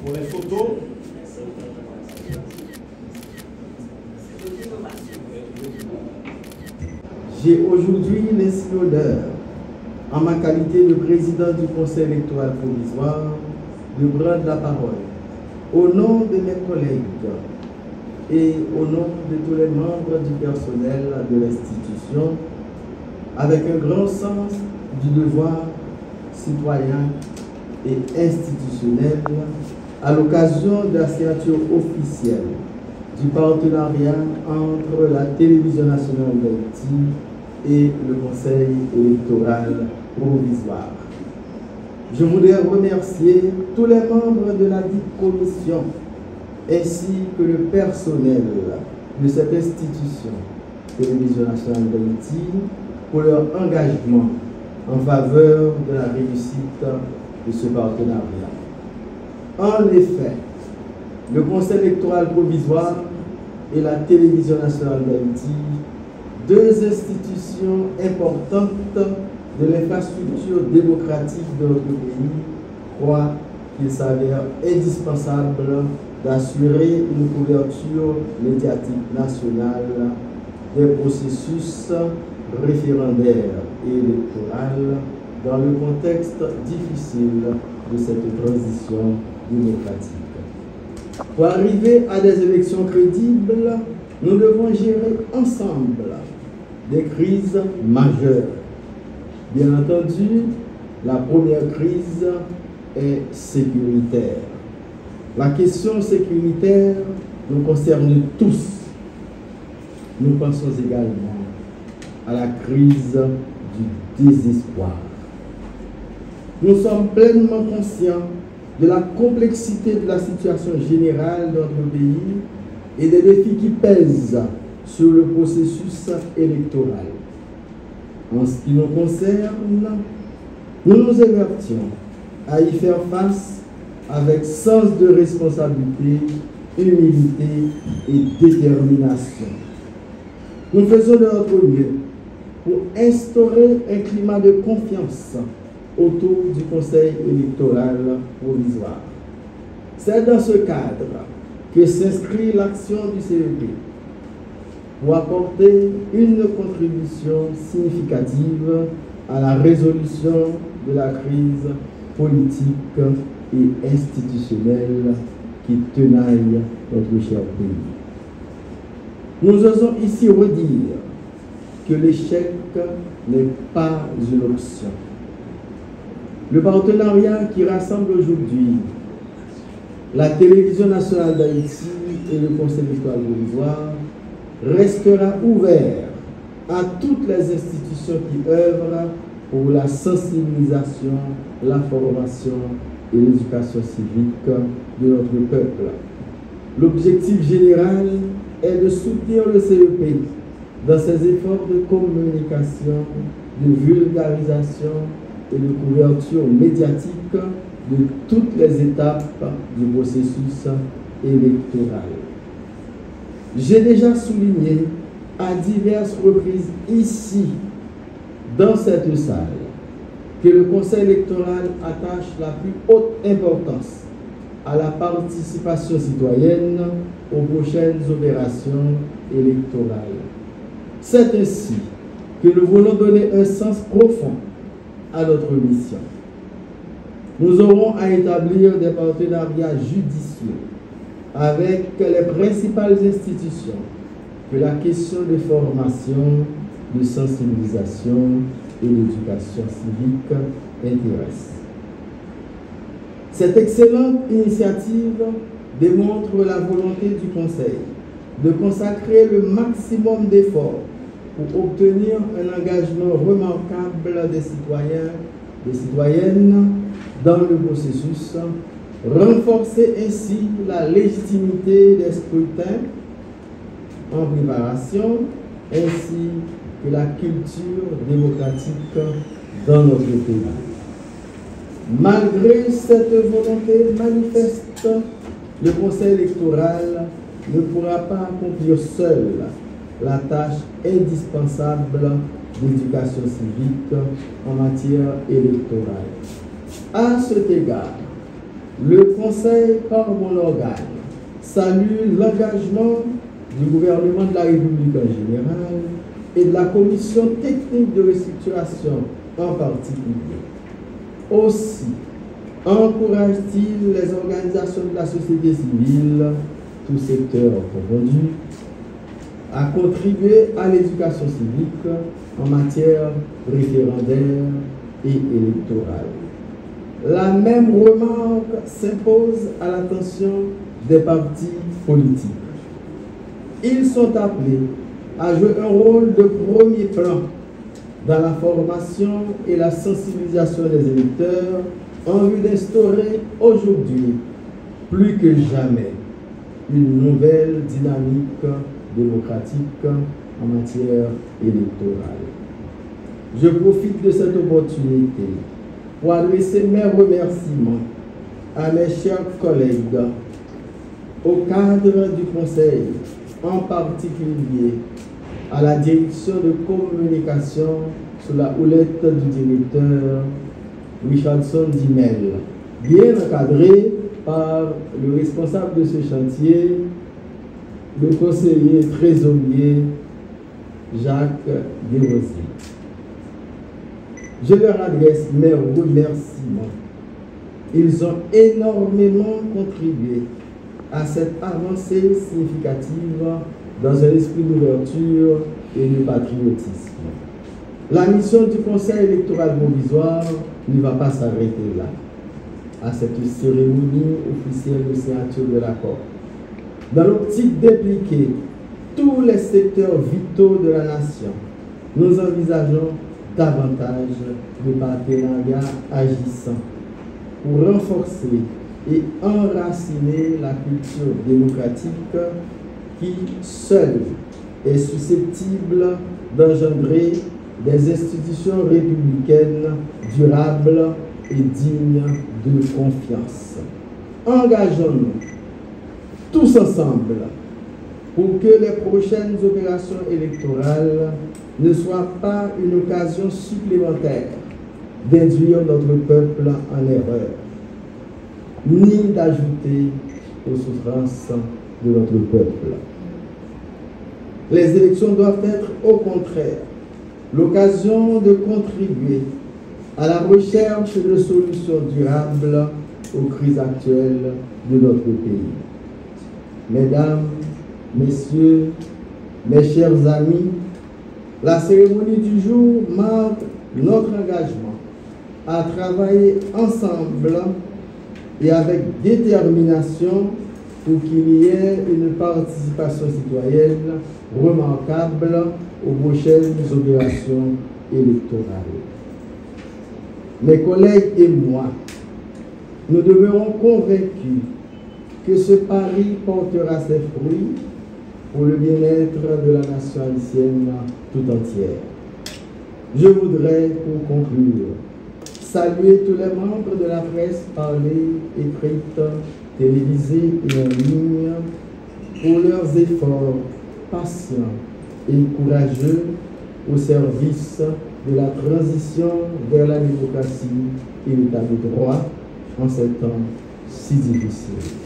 Pour les photos. J'ai aujourd'hui l'insigne honneur, en ma qualité de président du Conseil électoral provisoire, de prendre la parole au nom de mes collègues et au nom de tous les membres du personnel de l'institution, avec un grand sens du devoir citoyen et institutionnel, à l'occasion de la signature officielle du partenariat entre la Télévision nationale d'Haïti et le Conseil électoral provisoire. Je voudrais remercier tous les membres de la dite commission ainsi que le personnel de cette institution, Télévision nationale d'Haïti, pour leur engagement en faveur de la réussite de ce partenariat. En effet, le Conseil électoral provisoire et la Télévision nationale d'Haïti, deux institutions importantes de l'infrastructure démocratique de notre pays, croient qu'il s'avère indispensable d'assurer une couverture médiatique nationale des processus référendaires et électoraux dans le contexte difficile de cette transition démocratique. Pour arriver à des élections crédibles, nous devons gérer ensemble des crises majeures. Bien entendu, la première crise est sécuritaire. La question sécuritaire nous concerne tous. Nous pensons également à la crise du désespoir. Nous sommes pleinement conscients de la complexité de la situation générale de notre pays et des défis qui pèsent sur le processus électoral. En ce qui nous concerne, nous nous évertuons à y faire face avec sens de responsabilité, humilité et détermination. Nous faisons de notre mieux pour instaurer un climat de confiance autour du Conseil électoral provisoire. C'est dans ce cadre que s'inscrit l'action du CEP pour apporter une contribution significative à la résolution de la crise politique et institutionnelle qui tenaille notre cher pays. Nous osons ici redire que l'échec n'est pas une option. Le partenariat qui rassemble aujourd'hui la Télévision nationale d'Haïti et le Conseil électoral provisoire restera ouvert à toutes les institutions qui œuvrent pour la sensibilisation, la formation et l'éducation civique de notre peuple. L'objectif général est de soutenir le CEP dans ses efforts de communication, de vulgarisation et de couverture médiatique de toutes les étapes du processus électoral. J'ai déjà souligné à diverses reprises ici, dans cette salle, que le Conseil électoral attache la plus haute importance à la participation citoyenne aux prochaines opérations électorales. C'est ainsi que nous voulons donner un sens profond à notre mission. Nous aurons à établir des partenariats judicieux avec les principales institutions que la question de formation, de sensibilisation et d'éducation civique intéresse. Cette excellente initiative démontre la volonté du Conseil de consacrer le maximum d'efforts pour obtenir un engagement remarquable des citoyens, des citoyennes dans le processus, renforcer ainsi la légitimité des scrutins en préparation, ainsi que la culture démocratique dans notre pays. Malgré cette volonté manifeste, le Conseil électoral ne pourra pas accomplir seul la tâche indispensable d'éducation civique en matière électorale. À cet égard, Le Conseil, par mon organe, salue l'engagement du gouvernement de la République en général et de la Commission technique de restructuration en particulier. Aussi, encourage-t-il les organisations de la société civile, tous secteurs confondus, à contribuer à l'éducation civique en matière référendaire et électorale. La même remarque s'impose à l'attention des partis politiques. Ils sont appelés à jouer un rôle de premier plan dans la formation et la sensibilisation des électeurs en vue d'instaurer aujourd'hui, plus que jamais, une nouvelle dynamique démocratique en matière électorale. Je profite de cette opportunité pour adresser mes remerciements à mes chers collègues, au cadre du Conseil, en particulier à la direction de communication sous la houlette du directeur Richardson Dimel, bien encadré par le responsable de ce chantier, le conseiller trésorier Jacques Desrosiers. Je leur adresse mes remerciements. Ils ont énormément contribué à cette avancée significative dans un esprit d'ouverture et de patriotisme. La mission du Conseil électoral provisoire ne va pas s'arrêter là, à cette cérémonie officielle de signature de l'accord. Dans l'optique d'impliquer tous les secteurs vitaux de la nation, nous envisageons davantage de partenariats agissants pour renforcer et enraciner la culture démocratique qui, seule, est susceptible d'engendrer des institutions républicaines durables et dignes de confiance. Engageons-nous tous ensemble pour que les prochaines opérations électorales ne soient pas une occasion supplémentaire d'induire notre peuple en erreur, ni d'ajouter aux souffrances de notre peuple. Les élections doivent être, au contraire, l'occasion de contribuer à la recherche de solutions durables aux crises actuelles de notre pays. Mesdames, Messieurs, mes chers amis, la cérémonie du jour marque notre engagement à travailler ensemble et avec détermination pour qu'il y ait une participation citoyenne remarquable aux prochaines opérations électorales. Mes collègues et moi, nous demeurons convaincus que ce pari portera ses fruits pour le bien-être de la nation haïtienne tout entière. Je voudrais, pour conclure, saluer tous les membres de la presse parlée, écrite, télévisée et en ligne pour leurs efforts patients et courageux au service de la transition vers la démocratie et l'état de droit en ces temps si difficiles.